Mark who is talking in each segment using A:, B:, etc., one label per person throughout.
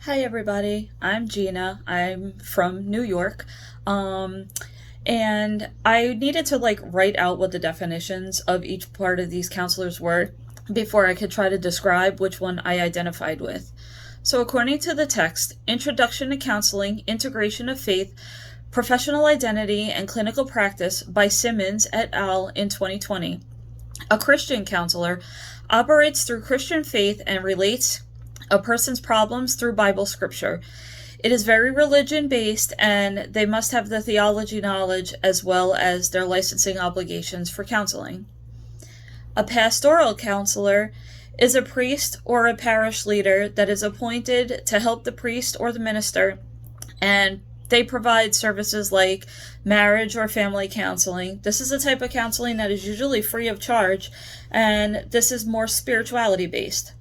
A: Hi everybody, I'm Gina. I'm from New York. And I needed to write out what the definitions of each part of these counselors were before I could try to describe which one I identified with. So according to the text, Introduction to Counseling, Integration of Faith, Professional Identity and Clinical Practice by Simmons et al. In 2020. A Christian counselor operates through Christian faith and relates a person's problems through Bible scripture. It is very religion based, and they must have the theology knowledge as well as their licensing obligations for counseling. A pastoral counselor is a priest or a parish leader that is appointed to help the priest or the minister, and they provide services like marriage or family counseling. This is a type of counseling that is usually free of charge, and this is more spirituality based.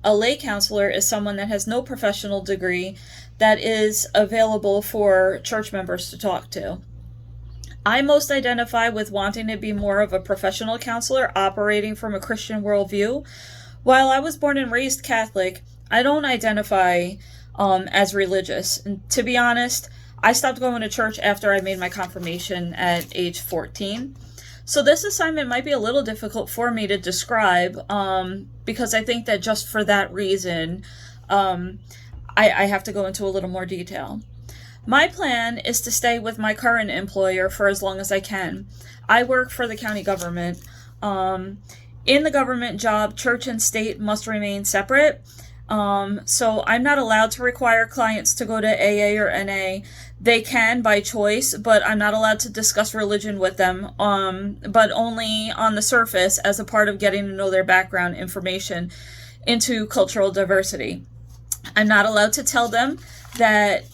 A: A lay counselor is someone that has no professional degree that is available for church members to talk to. I most identify with wanting to be more of a professional counselor operating from a Christian worldview. While I was born and raised Catholic, I don't identify as religious. And to be honest, I stopped going to church after I made my confirmation at age 14. So this assignment might be a little difficult for me to describe because I think that just for that reason, I have to go into a little more detail. My plan is to stay with my current employer for as long as I can. I work for the county government. In the government job, church and state must remain separate. So I'm not allowed to require clients to go to AA or NA. They can by choice, but I'm not allowed to discuss religion with them, but only on the surface as a part of getting to know their background information into cultural diversity. I'm not allowed to tell them that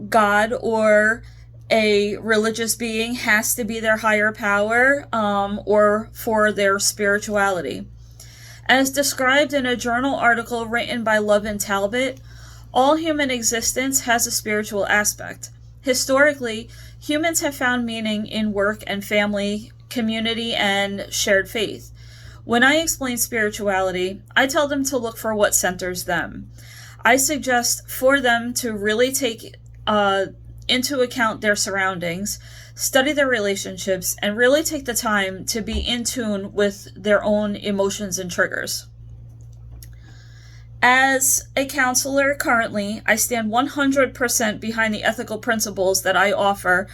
A: God or a religious being has to be their higher power or for their spirituality. As described in a journal article written by Love and Talbot, all human existence has a spiritual aspect. Historically, humans have found meaning in work and family, community, and shared faith. When I explain spirituality, I tell them to look for what centers them. I suggest for them to really take into account their surroundings, study their relationships, and really take the time to be in tune with their own emotions and triggers. As a counselor currently, I stand 100% behind the ethical principles that I offer.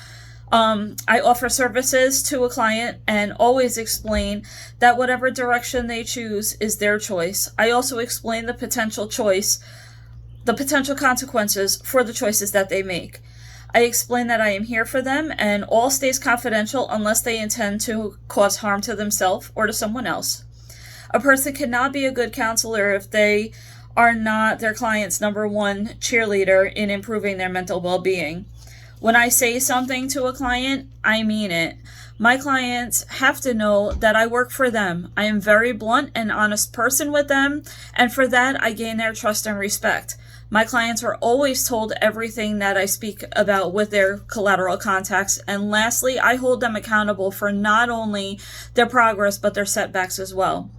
A: I offer services to a client and always explain that whatever direction they choose is their choice. I also explain the potential consequences for the choices that they make. I explain that I am here for them and all stays confidential unless they intend to cause harm to themselves or to someone else. A person cannot be a good counselor if they are not their client's number one cheerleader in improving their mental well-being. When I say something to a client, I mean it. My clients have to know that I work for them. I am very blunt and honest person with them, and for that I gain their trust and respect. My clients are always told everything that I speak about with their collateral contacts. And lastly, I hold them accountable for not only their progress, but their setbacks as well.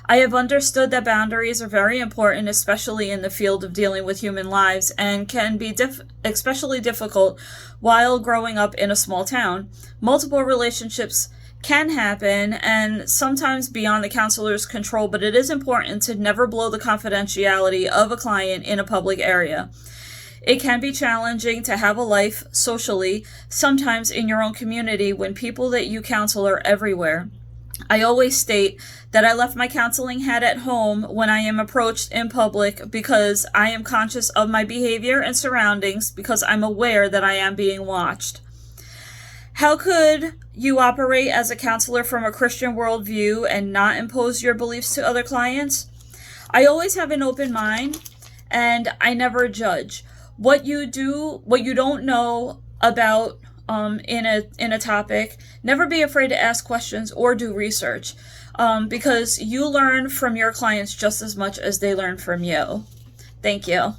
A: I have understood that boundaries are very important, especially in the field of dealing with human lives, and can be especially difficult while growing up in a small town. Multiple relationships can happen and sometimes beyond the counselor's control, but it is important to never blow the confidentiality of a client in a public area. It can be challenging to have a life socially, sometimes in your own community, when people that you counsel are everywhere. I always state that I left my counseling hat at home when I am approached in public because I am conscious of my behavior and surroundings because I'm aware that I am being watched. How could you operate as a counselor from a Christian worldview and not impose your beliefs to other clients? I always have an open mind and I never judge. What you don't know about in a topic, never be afraid to ask questions or do research because you learn from your clients just as much as they learn from you. Thank you.